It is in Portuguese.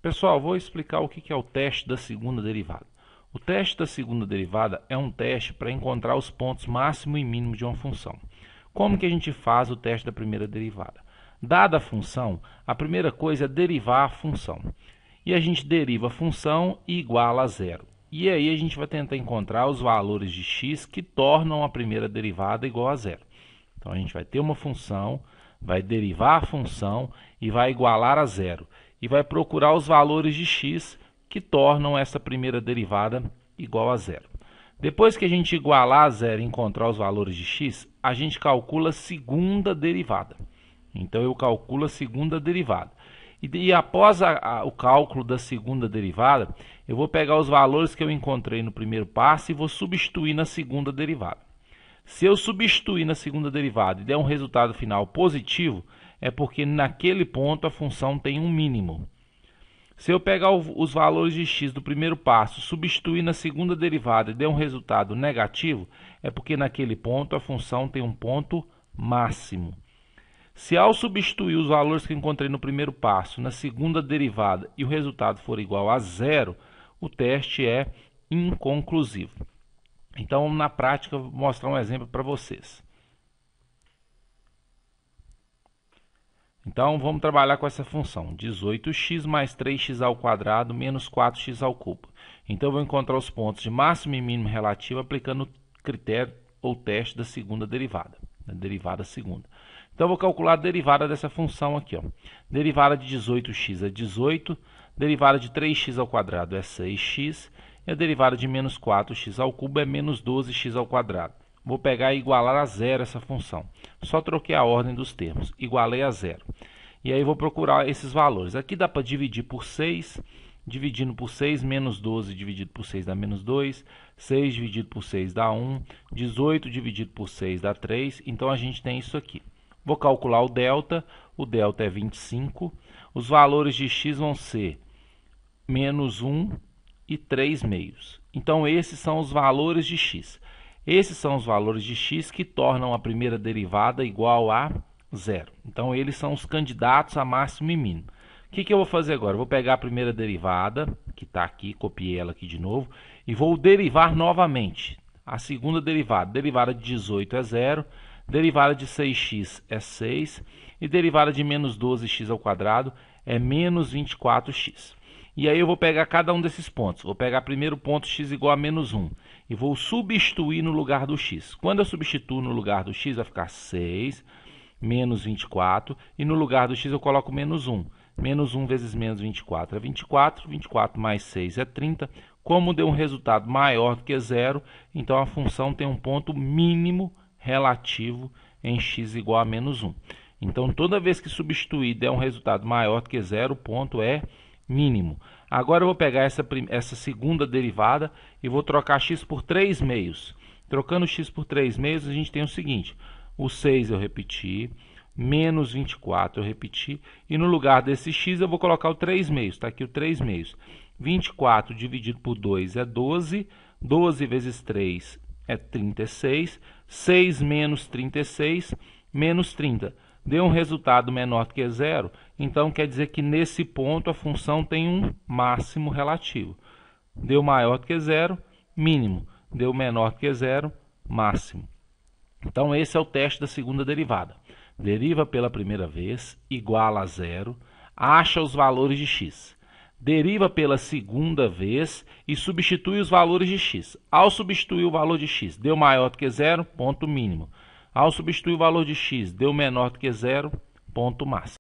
Pessoal, vou explicar o que é o teste da segunda derivada. O teste da segunda derivada é um teste para encontrar os pontos máximo e mínimo de uma função. Como que a gente faz o teste da primeira derivada? Dada a função, a primeira coisa é derivar a função. E a gente deriva a função e iguala a zero. E aí a gente vai tentar encontrar os valores de x que tornam a primeira derivada igual a zero. Então a gente vai ter uma função, vai derivar a função e vai igualar a zero. E vai procurar os valores de x que tornam essa primeira derivada igual a zero. Depois que a gente igualar a zero e encontrar os valores de x, a gente calcula a segunda derivada. Então eu calculo a segunda derivada. E após o cálculo da segunda derivada, eu vou pegar os valores que eu encontrei no primeiro passo e vou substituir na segunda derivada. Se eu substituir na segunda derivada e der um resultado final positivo, é porque naquele ponto a função tem um mínimo. Se eu pegar os valores de x do primeiro passo, substituir na segunda derivada e der um resultado negativo, é porque naquele ponto a função tem um ponto máximo. Se ao substituir os valores que encontrei no primeiro passo na segunda derivada e o resultado for igual a zero, o teste é inconclusivo. Então, na prática, vou mostrar um exemplo para vocês. Então, vamos trabalhar com essa função, 18x mais 3x ao quadrado menos 4x ao cubo. Então, eu vou encontrar os pontos de máximo e mínimo relativo aplicando o critério ou teste da segunda derivada, da derivada segunda. Então, eu vou calcular a derivada dessa função aqui, ó. Derivada de 18x é 18, derivada de 3x ao quadrado é 6x, e a derivada de menos 4x ao cubo é menos 12x ao quadrado. Vou pegar e igualar a zero essa função. Só troquei a ordem dos termos. Igualei a zero. E aí vou procurar esses valores. Aqui dá para dividir por 6. Dividindo por 6, menos 12 dividido por 6 dá menos 2. 6 dividido por 6 dá 1. 18 dividido por 6 dá 3. Então a gente tem isso aqui. Vou calcular o delta. O delta é 25. Os valores de x vão ser menos 1 e 3 meios. Então esses são os valores de x. Esses são os valores de x que tornam a primeira derivada igual a zero. Então, eles são os candidatos a máximo e mínimo. O que eu vou fazer agora? Eu vou pegar a primeira derivada, que está aqui, copiei ela aqui de novo, e vou derivar novamente. A segunda derivada, derivada de 18 é 0, derivada de 6x é 6, e derivada de menos 12x ao quadrado é menos 24x. E aí eu vou pegar cada um desses pontos. Vou pegar primeiro ponto x igual a menos 1 e vou substituir no lugar do x. Quando eu substituo no lugar do x, vai ficar 6 menos 24 e no lugar do x eu coloco menos 1. Menos 1 vezes menos 24 é 24, 24 mais 6 é 30. Como deu um resultado maior do que zero, então a função tem um ponto mínimo relativo em x igual a menos 1. Então toda vez que substituir e der um resultado maior do que zero, o ponto é mínimo. Agora eu vou pegar essa segunda derivada e vou trocar x por 3 meios. Trocando x por 3 meios, a gente tem o seguinte. O 6 eu repeti, menos 24 eu repeti, e no lugar desse x eu vou colocar o 3 meios. Está aqui o 3 meios. 24 dividido por 2 é 12, 12 vezes 3 é 36, 6 menos 36, menos 30. Deu um resultado menor do que zero, então quer dizer que nesse ponto a função tem um máximo relativo. Deu maior do que zero, mínimo. Deu menor do que zero, máximo. Então esse é o teste da segunda derivada. Deriva pela primeira vez, iguala a zero, acha os valores de x. Deriva pela segunda vez e substitui os valores de x. Ao substituir o valor de x, deu maior do que zero, ponto mínimo. Ao substituir o valor de x, deu menor do que zero, ponto máximo.